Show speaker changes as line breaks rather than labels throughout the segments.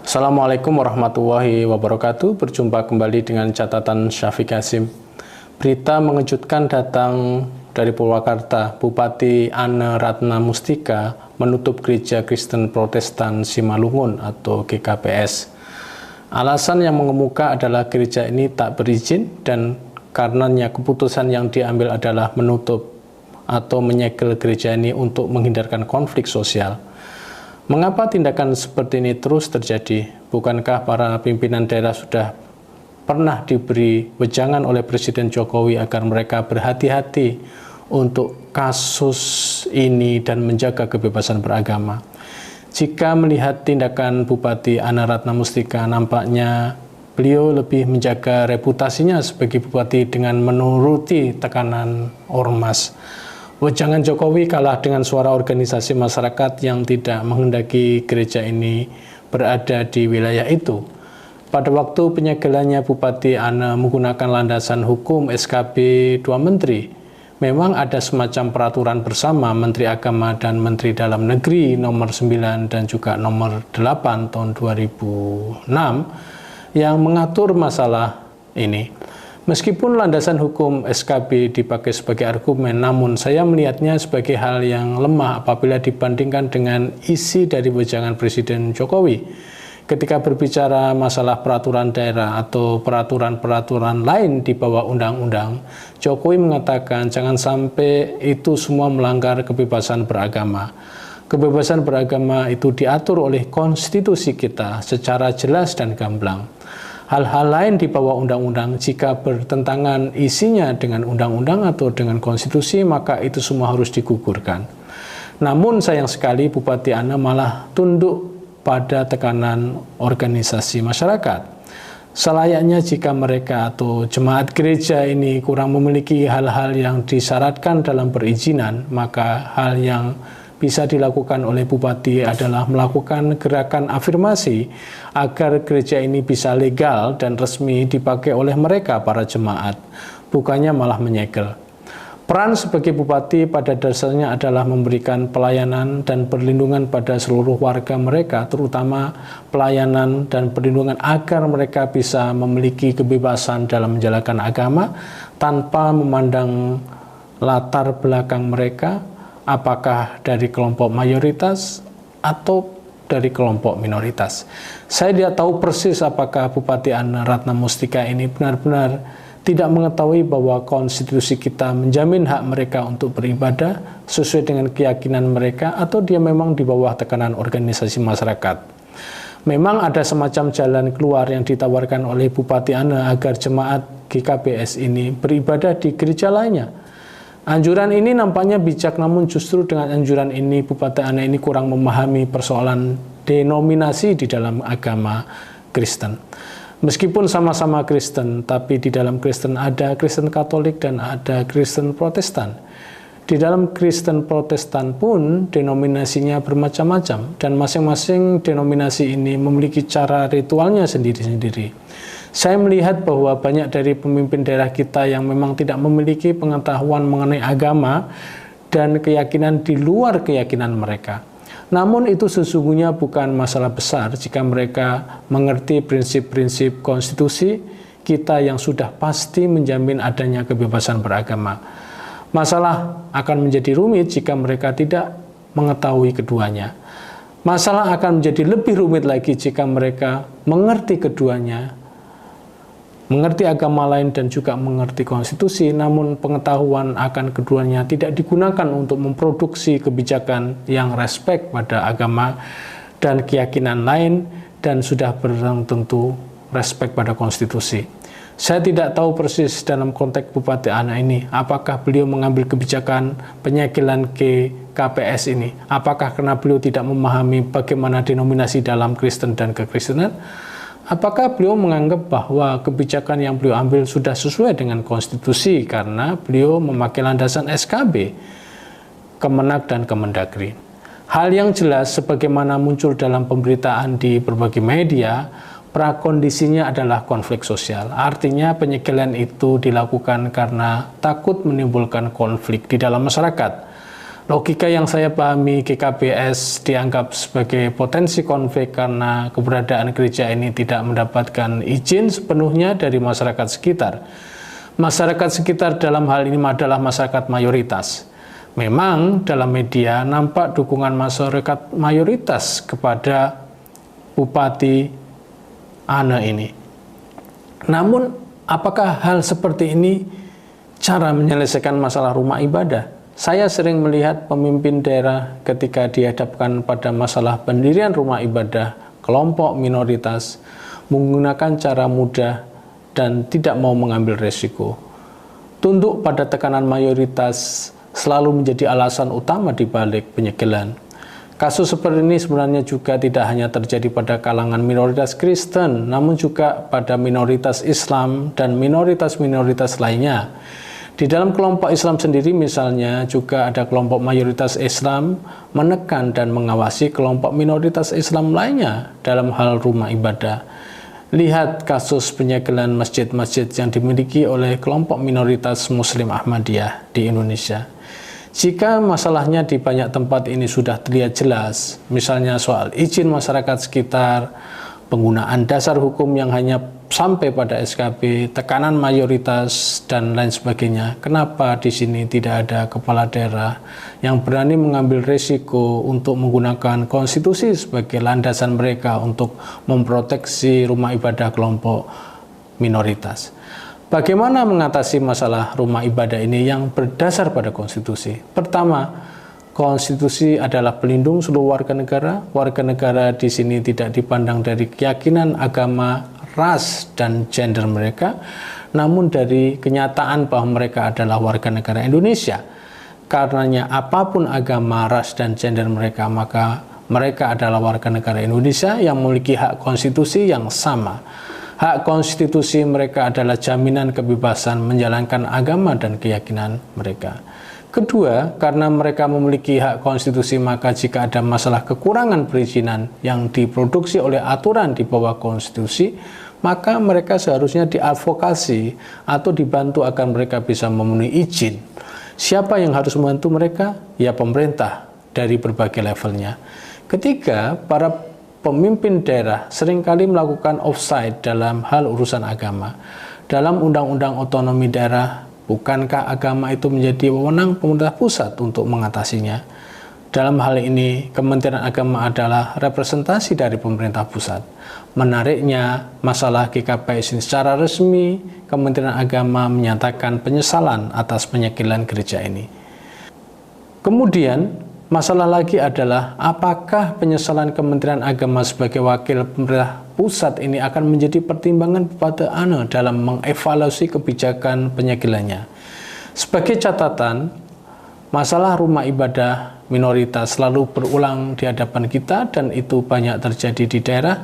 Assalamualaikum warahmatullahi wabarakatuh. Berjumpa kembali dengan catatan Syafiq Hasim. Berita mengejutkan datang dari Purwakarta. Bupati Ane Ratna Mustika menutup Gereja Kristen Protestan Simalungun atau GKPS. Alasan yang mengemuka adalah gereja ini tak berizin dan karenanya keputusan yang diambil adalah menutup atau menyegel gereja ini untuk menghindarkan konflik sosial. Mengapa tindakan seperti ini terus terjadi? Bukankah para pimpinan daerah sudah pernah diberi wejangan oleh Presiden Jokowi agar mereka berhati-hati untuk kasus ini dan menjaga kebebasan beragama? Jika melihat tindakan Bupati Ane Ratna Mustika, nampaknya beliau lebih menjaga reputasinya sebagai bupati dengan menuruti tekanan ormas. Wejangan Jokowi kalah dengan suara organisasi masyarakat yang tidak menghendaki gereja ini berada di wilayah itu. Pada waktu penyegelannya Bupati Ane menggunakan landasan hukum SKB 2 Menteri, memang ada semacam peraturan bersama Menteri Agama dan Menteri Dalam Negeri nomor 9 dan juga nomor 8 tahun 2006 yang mengatur masalah ini. Meskipun landasan hukum SKB dipakai sebagai argumen, namun saya melihatnya sebagai hal yang lemah apabila dibandingkan dengan isi dari wejangan Presiden Jokowi. Ketika berbicara masalah peraturan daerah atau peraturan-peraturan lain di bawah undang-undang, Jokowi mengatakan jangan sampai itu semua melanggar kebebasan beragama. Kebebasan beragama itu diatur oleh konstitusi kita secara jelas dan gamblang. Hal-hal lain di bawah undang-undang jika bertentangan isinya dengan undang-undang atau dengan konstitusi, maka itu semua harus digugurkan. Namun sayang sekali Bupati Ane malah tunduk pada tekanan organisasi masyarakat. Selayaknya jika mereka atau jemaat gereja ini kurang memiliki hal-hal yang disyaratkan dalam perizinan, maka hal yang bisa dilakukan oleh Bupati adalah melakukan gerakan afirmasi agar gereja ini bisa legal dan resmi dipakai oleh mereka para jemaat, bukannya malah menyegel. Peran sebagai Bupati pada dasarnya adalah memberikan pelayanan dan perlindungan pada seluruh warga mereka, terutama pelayanan dan perlindungan agar mereka bisa memiliki kebebasan dalam menjalankan agama tanpa memandang latar belakang mereka, apakah dari kelompok mayoritas atau dari kelompok minoritas. Saya tidak tahu persis apakah Bupati Ane Ratna Mustika ini benar-benar tidak mengetahui bahwa konstitusi kita menjamin hak mereka untuk beribadah sesuai dengan keyakinan mereka, atau dia memang di bawah tekanan organisasi masyarakat. Memang ada semacam jalan keluar yang ditawarkan oleh Bupati Ane agar jemaat GKPS ini beribadah di gereja lainnya. Anjuran ini nampaknya bijak, namun justru dengan anjuran ini Bupati Ane ini kurang memahami persoalan denominasi di dalam agama Kristen. Meskipun sama-sama Kristen, tapi di dalam Kristen ada Kristen Katolik dan ada Kristen Protestan. Di dalam Kristen Protestan pun denominasinya bermacam-macam dan masing-masing denominasi ini memiliki cara ritualnya sendiri-sendiri. Saya melihat bahwa banyak dari pemimpin daerah kita yang memang tidak memiliki pengetahuan mengenai agama dan keyakinan di luar keyakinan mereka. Namun itu sesungguhnya bukan masalah besar jika mereka mengerti prinsip-prinsip konstitusi kita yang sudah pasti menjamin adanya kebebasan beragama. Masalah akan menjadi rumit jika mereka tidak mengetahui keduanya. Masalah akan menjadi lebih rumit lagi jika mereka mengerti keduanya, mengerti agama lain dan juga mengerti konstitusi, namun pengetahuan akan keduanya tidak digunakan untuk memproduksi kebijakan yang respek pada agama dan keyakinan lain dan sudah belum tentu respek pada konstitusi. Saya tidak tahu persis dalam konteks Bupati Ane ini, apakah beliau mengambil kebijakan penyegelan GKPS ini, apakah karena beliau tidak memahami bagaimana denominasi dalam Kristen dan kekristenan. Apakah beliau menganggap bahwa kebijakan yang beliau ambil sudah sesuai dengan konstitusi karena beliau memakai landasan SKB, Kemenak dan Kemendagri? Hal yang jelas sebagaimana muncul dalam pemberitaan di berbagai media, prakondisinya adalah konflik sosial. Artinya penyegelan itu dilakukan karena takut menimbulkan konflik di dalam masyarakat. Logika yang saya pahami, GKBS dianggap sebagai potensi konflik karena keberadaan gereja ini tidak mendapatkan izin sepenuhnya dari masyarakat sekitar. Masyarakat sekitar dalam hal ini adalah masyarakat mayoritas. Memang dalam media nampak dukungan masyarakat mayoritas kepada Bupati Ane ini. Namun, apakah hal seperti ini cara menyelesaikan masalah rumah ibadah? Saya sering melihat pemimpin daerah ketika dihadapkan pada masalah pendirian rumah ibadah kelompok minoritas menggunakan cara mudah dan tidak mau mengambil resiko. Tunduk pada tekanan mayoritas selalu menjadi alasan utama di balik penyegelan. Kasus seperti ini sebenarnya juga tidak hanya terjadi pada kalangan minoritas Kristen, namun juga pada minoritas Islam dan minoritas-minoritas lainnya. Di dalam kelompok Islam sendiri misalnya juga ada kelompok mayoritas Islam menekan dan mengawasi kelompok minoritas Islam lainnya dalam hal rumah ibadah. Lihat kasus penyegelan masjid-masjid yang dimiliki oleh kelompok minoritas Muslim Ahmadiyah di Indonesia. Jika masalahnya di banyak tempat ini sudah terlihat jelas, misalnya soal izin masyarakat sekitar, penggunaan dasar hukum yang hanya sampai pada SKB, tekanan mayoritas, dan lain sebagainya. Kenapa di sini tidak ada kepala daerah yang berani mengambil risiko untuk menggunakan konstitusi sebagai landasan mereka untuk memproteksi rumah ibadah kelompok minoritas? Bagaimana mengatasi masalah rumah ibadah ini yang berdasar pada konstitusi? Pertama, konstitusi adalah pelindung seluruh warga negara. Warga negara di sini tidak dipandang dari keyakinan agama, ras, dan gender mereka, namun dari kenyataan bahwa mereka adalah warga negara Indonesia. Karenanya apapun agama, ras, dan gender mereka, maka mereka adalah warga negara Indonesia yang memiliki hak konstitusi yang sama. Hak konstitusi mereka adalah jaminan kebebasan menjalankan agama dan keyakinan mereka. Kedua, karena mereka memiliki hak konstitusi, maka jika ada masalah kekurangan perizinan yang diproduksi oleh aturan di bawah konstitusi, maka mereka seharusnya diadvokasi atau dibantu agar mereka bisa memenuhi izin. Siapa yang harus membantu mereka? Ya, pemerintah dari berbagai levelnya. Ketiga, para pemimpin daerah seringkali melakukan offside dalam hal urusan agama. Dalam Undang-Undang Otonomi Daerah, bukankah agama itu menjadi wewenang pemerintah pusat untuk mengatasinya? Dalam hal ini, Kementerian Agama adalah representasi dari pemerintah pusat. Menariknya, masalah GKBS ini secara resmi, Kementerian Agama menyatakan penyesalan atas penyegelan gereja ini. Kemudian, masalah lagi adalah apakah penyesalan Kementerian Agama sebagai wakil pemerintah pusat ini akan menjadi pertimbangan Bupati Ane dalam mengevaluasi kebijakan penyegelannya. Sebagai catatan, masalah rumah ibadah minoritas selalu berulang di hadapan kita dan itu banyak terjadi di daerah.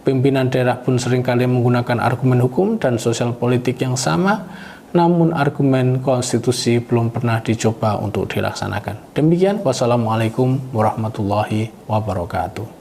Pimpinan daerah pun seringkali menggunakan argumen hukum dan sosial politik yang sama, namun argumen konstitusi belum pernah dicoba untuk dilaksanakan. Demikian, wassalamualaikum warahmatullahi wabarakatuh.